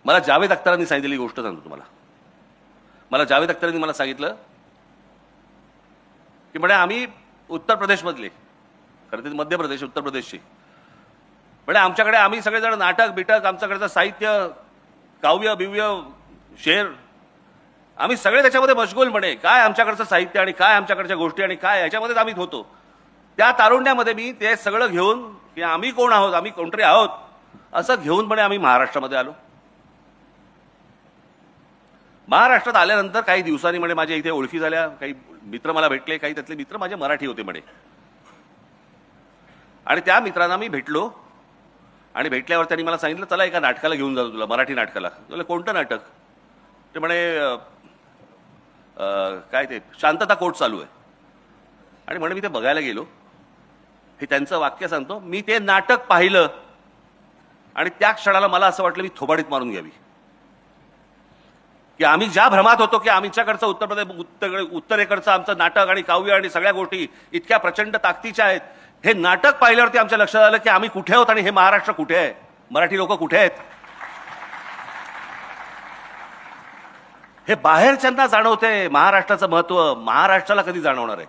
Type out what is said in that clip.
मला जावेद अख्तरांनी सांगितलेली गोष्ट सांगतो तुम्हाला. मला जावेद अख्तरांनी मला सांगितलं की म्हणे आम्ही उत्तर प्रदेशमधले, खरं तर मध्य प्रदेश उत्तर प्रदेशची, म्हणजे आमच्याकडे आम्ही सगळेजण नाटक बिटक, आमच्याकडचं साहित्य, काव्य बिव्य, शेर, आम्ही सगळे त्याच्यामध्ये मशगूल. म्हणे काय आमच्याकडचं साहित्य आणि काय आमच्याकडच्या गोष्टी आणि काय याच्यामध्येच आम्ही होतो. त्या तारुण्यामध्ये मी ते सगळं घेऊन की आम्ही कोण आहोत, आम्ही कोणतरी आहोत असं घेऊन म्हणे आम्ही महाराष्ट्रामध्ये आलो. महाराष्ट्रात आल्यानंतर काही दिवसांनी म्हणे माझ्या इथे ओळखी झाल्या, काही मित्र मला भेटले, काही त्यातले मित्र माझे मराठी होते म्हणे. आणि त्या मित्रांना मी भेटलो आणि भेटल्यावर त्यांनी मला सांगितलं चला एका नाटकाला घेऊन जातो तुला, मराठी नाटकाला. तुला कोणतं नाटक? ते म्हणे काय ते शांतता कोर्ट चालू आहे. आणि म्हणे मी ते बघायला गेलो. हे त्यांचं वाक्य सांगतो. मी ते नाटक पाहिलं आणि त्या क्षणाला मला असं वाटलं मी थोबाडीत मारून घ्यावी, की आम्ही ज्या भ्रमात होतो की आमच्याकडचं उत्तर प्रदेश उत्तरेकडचं आमचं नाटक आणि काव्य आणि सगळ्या गोष्टी इतक्या प्रचंड ताकदीच्या आहेत, हे नाटक पाहिल्यावरती आमच्या लक्षात आलं की आम्ही कुठे आहोत आणि हे महाराष्ट्र कुठे आहे, मराठी लोक कुठे आहेत. हे बाहेरच्यांना जाणवतंय महाराष्ट्राचं महत्व, महाराष्ट्राला कधी जाणवणार आहे?